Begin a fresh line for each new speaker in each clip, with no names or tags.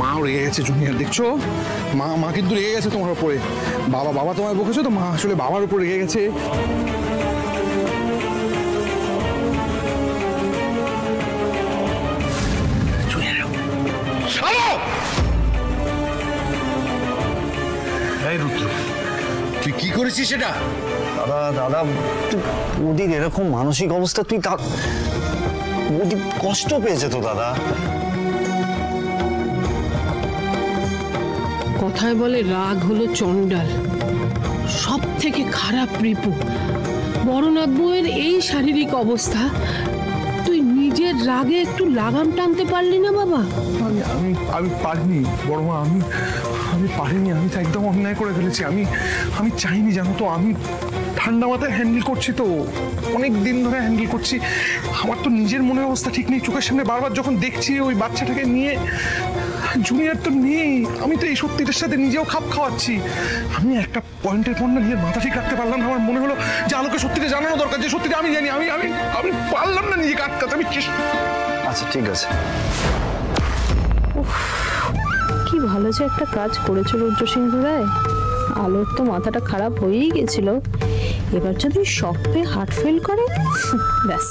মাও রেগে গেছে জুনিয়র, দেখছো? মা কিন্তু রেগে গেছে তোমার উপরে। বাবা তোমায় বকেছো তো, মা আসলে বাবার উপর রেগে গেছে।
তুই কি করেছিস সেটা?
দাদা ওদির এরকম মানসিক অবস্থা, তুই তার ওদিক কষ্ট পেয়েছে তো দাদা।
কথায় বলে রাগ হলো চণ্ডাল, সব থেকে খারাপ রিপু। বড়নাথ বউয়ের এই শারীরিক অবস্থা, তুই নিজের রাগে একটু লাগাম টানতে পারলি না বাবা?
আমি পারিনি বড় মা, আমি পারিনি। আমি তো একদম অন্যায় করে ফেলেছি। আমি চাইনি, জানো তো। আমি ঠান্ডা মাথায় হ্যান্ডেল করছি তো, অনেক দিন ধরে হ্যান্ডেল করছি। আমার তো নিজের মনের অবস্থা ঠিক নেই। চোখের সামনে বারবার যখন দেখছি ওই বাচ্চাটাকে নিয়ে, জুনিয়র তো নেই, আমি তো এই সত্যিটার সাথে নিজেও খাপ খাওয়াচ্ছি। আমি একটা পয়েন্টের পর না নিজের মাথা ঠিক রাখতে পারলাম না। আমার মনে হলো যে আলোকে সত্যিটা জানানো দরকার, যে সত্যিটা আমি জানি। আমি পারলাম না নিজেকে আটকাতে। আমি
আচ্ছা ঠিক আছে।
কি ভালো যে একটা কাজ করেছো রুদ্রসিংহ রায়। আলোর তো মাথাটা খারাপ হয়েই গেছিল, এবার যদি শক পেয়ে হার্ট ফেল করে ব্যাস,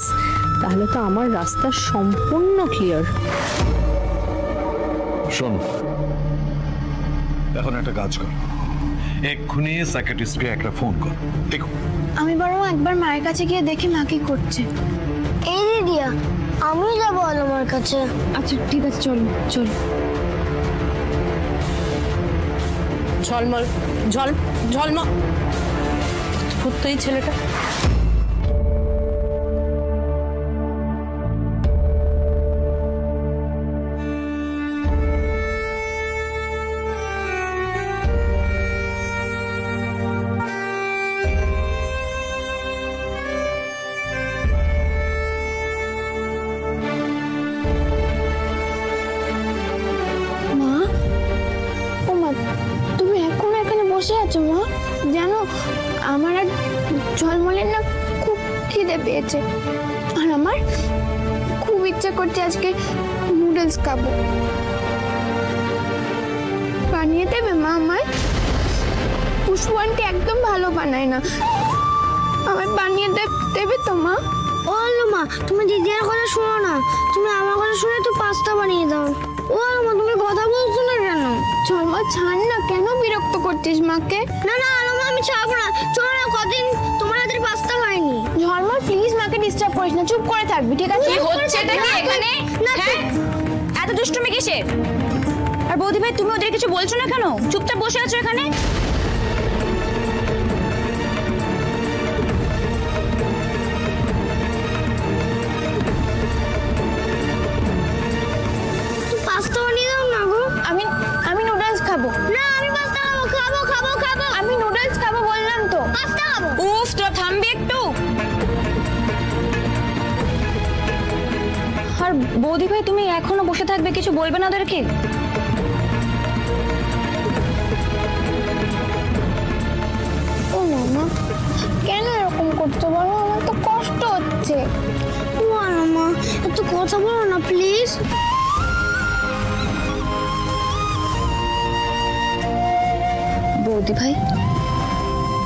তাহলে তো আমার রাস্তা সম্পূর্ণ ক্লিয়ার।
শোন, এখন একটা কাজ কর, এক্ষুনি সাইকিয়াট্রিস্টকে একটা ফোন কর। দেখো,
আমি বরং একবার মায়ের কাছে গিয়ে দেখি মা কি করছে।
এই দিদিয়া, আমি যাবো আলমার কাছে।
আচ্ছা ঠিক আছে, চল চল।
ঝলমল ঝলম ফুটতোই ছেলেটা।
বসে আছো মা? জানো আমার আর ঝলমলের না খুব খিদে পেয়েছে, আর আমার খুব ইচ্ছা করছে আজকে নুডলস খাবো। বানিয়ে দেবে মা আমায়? পুষ্পু আন্টি একদম ভালো বানায় না, আমায় বানিয়ে দেবে তো মা?
ও আলমা, তুমি দিদির কথা শোনো না, তুমি আমার কথা শুনে তো পাস্তা বানিয়ে দাও। ও আলমা, তুমি কথা বলছো না কেন?
ঝলমল ছাড় না, কেন বিরক্ত করছিস মাকে?
না না আলমা, আমি ছাড়বো না। চলো না, কদিন তোমার হাতের পাস্তা খাইনি।
ঝলমল প্লিজ মাকে ডিস্টার্ব করিস না, চুপ করে থাকবি ঠিক আছে?
কি হচ্ছে এটা কি এখানে? হ্যাঁ, এত দুষ্টুমি কিসের? আর বৌদি ভাই তুমি ওদের কিছু বলছো না কেন? চুপচাপ বসে আছো এখানে।
পাস্তা বানিয়ে দাও না গো।
আমি নুডলস খাবো।
না, আমি পাস্তা খাবো।
আমি নুডলস খাবো বললাম তো।
পাস্তা খাবো।
উফ, তোরা থামবি একটু। আর বৌদি ভাই তুমি এখনো বসে থাকবে, কিছু বলবে না ওদেরকে?
ও মামা, কেন এরকম করতে বলো? আমার তো কষ্ট হচ্ছে।
ও আলমা, একটু কথা বলো না প্লিজ।
বৌদি ভাই,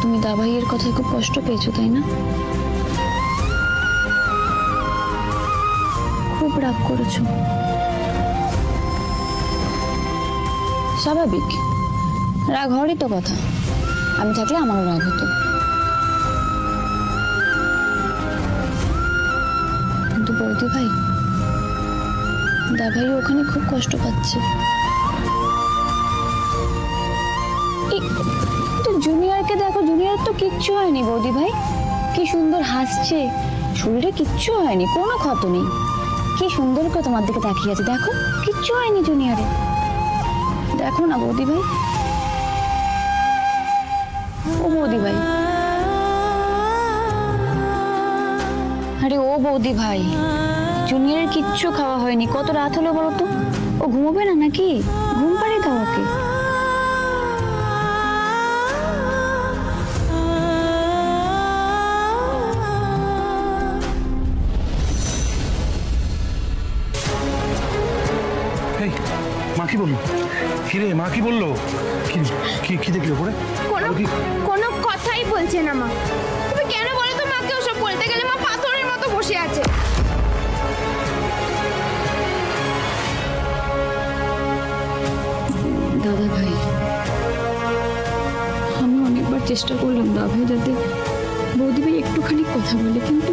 তুমি দাভাইয়ের কথায় খুব কষ্ট পেয়েছো তাই না? খুব রাগ করেছো। স্বাভাবিক, রাগ হওয়ারই তো কথা। আমি থাকলে আমারও রাগ হতো, কিন্তু বৌদি ভাই, দাভাই ওখানে খুব কষ্ট পাচ্ছে। জুনিয়রকে দেখো, জুনিয়র তো কিচ্ছু হয়নি বৌদি ভাই, কি সুন্দর হাসছে, শরীরে কিচ্ছু হয়নি, কোনো ক্ষত নেই, কি সুন্দর করে তোমার দিকে তাকিয়ে আছে, দেখো কিচ্ছু হয়নি জুনিয়রে। দেখো না বৌদি ভাই, ও বৌদি ভাই, আরে ও বৌদি ভাই, জুনিয়রের কিচ্ছু খাওয়া হয়নি, কত রাত হলো বলো তো? ও ঘুমোবে না নাকি? ঘুম পাড়িয়ে দাও ওকে।
মা কি বললো? কি রে মা কি বললো? কি কি দেখলি ওপরে?
কোনো কথাই বলছে না মা। তুমি কেন বলো তো মাকে ওসব বলতে গেলে? মা পাথরের মতো বসে আছে।
দাদা ভাই, আমি অনেকবার চেষ্টা করলাম দাদা ভাই যাতে বৌদি ভাই একটুখানি কথা বলে, কিন্তু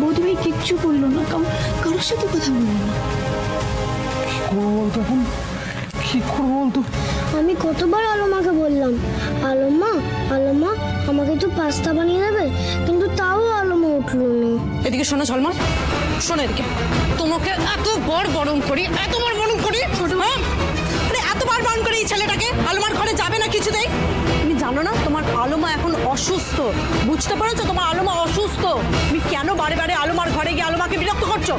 বৌদি ভাই কিচ্ছু বললো না, কারোর সাথে কথা বললো না।
কি করবো বলতো এখন? কি করবো বলতো?
আমি কতবার আলোমাকে বললাম, আলোমা আলোমা আমাকে একটু পাস্তা বানিয়ে দেবে, কিন্তু তাও আলোমা উঠলো না।
এদিকে শোনো ঝলমল, শোনো এদিকে। তোমাকে এতবার বারণ করি, এতবার বারণ করি, হ্যাঁ? আরে এতবার বারণ করি এই ছেলেটাকে আলোমার ঘরে যাবে না কিছুতেই। তুমি জানো না তোমার আলোমা এখন অসুস্থ? বুঝতে পারছো তোমার আলোমা অসুস্থ? তুমি কেন বারে বারে আলোমার ঘরে গিয়ে আলোমাকে বিরক্ত করছো?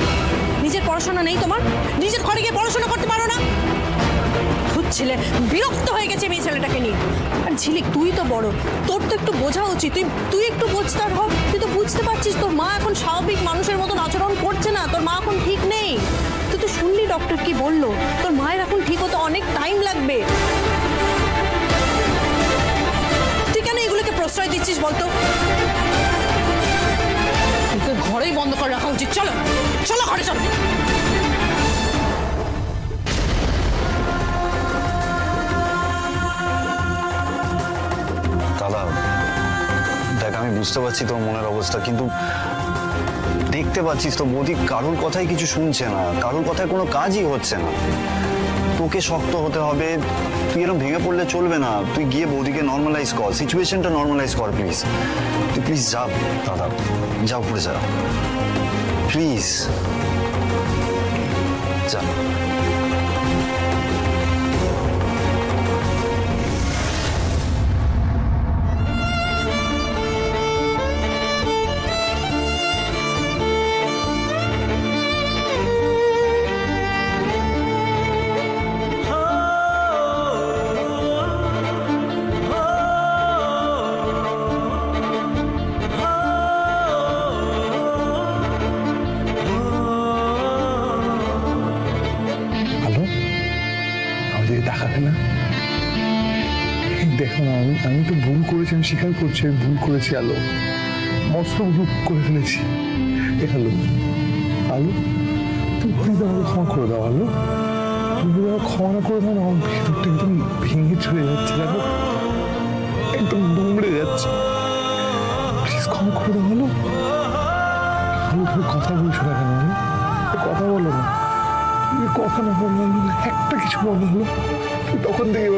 নিজের পড়াশোনা নেই তোমার? নিজের ঘরে গিয়ে পড়াশোনা করতে পারো না? ছেলে বিরক্ত হয়ে গেছে এই ছেলেটাকে নিয়ে। আর ঝিলিক তুই তো বড়, তোর তো একটু বোঝা উচিত, তুই একটু বোঝতার হোক। তুই তো বুঝতে পারছিস তোর মা এখন স্বাভাবিক মানুষের মতন আচরণ করছে না, তোর মা এখন ঠিক নেই। তুই তো শুনলি ডক্টর কি বললো, তোর মায়ের এখন ঠিক হতে অনেক টাইম লাগবে। তুই কেন এগুলোকে প্রশ্রয় দিচ্ছিস বলতো? তোর ঘরেই বন্ধ করে রাখা উচিত। চলো চলো ঘরে চলো।
দাদা দেখ, আমি বুঝতে পারছি তোর মনের অবস্থা, কিন্তু দেখতে পাচ্ছিস তো বৌদি কারোর কথাই কিছু শুনছে না, কারোর কথায় কোনো কাজই হচ্ছে না। তোকে শক্ত হতে হবে, তুই এরকম ভেঙে পড়লে চলবে না। তুই গিয়ে বৌদিকে নর্মালাইজ কর, সিচুয়েশনটা নর্মালাইজ কর প্লিজ। তুই প্লিজ যা দাদা, যা উপরে যা প্লিজ, যা।
দেখাবে না? দেখো না, আমি তো ভুল করেছি, আমি স্বীকার করছি আমি ভুল করেছি। আলো মস্ত ভুল করে ফেলেছি। আলো আলো তুমি আমাকে ক্ষমা করে দাও। আলো তুমি ক্ষমা না করে দাও না, আমার ভেতরটা একদম ভেঙে চলে যাচ্ছে, দেখো একদম দুমড়ে যাচ্ছে। প্লিজ ক্ষমা করে দাও। আলো আলো তুমি কথা বলছো না কেন? আলো কথা বলো না, তুমি কথা না বললে একটা কিছু বলো। হলো তখন থেকে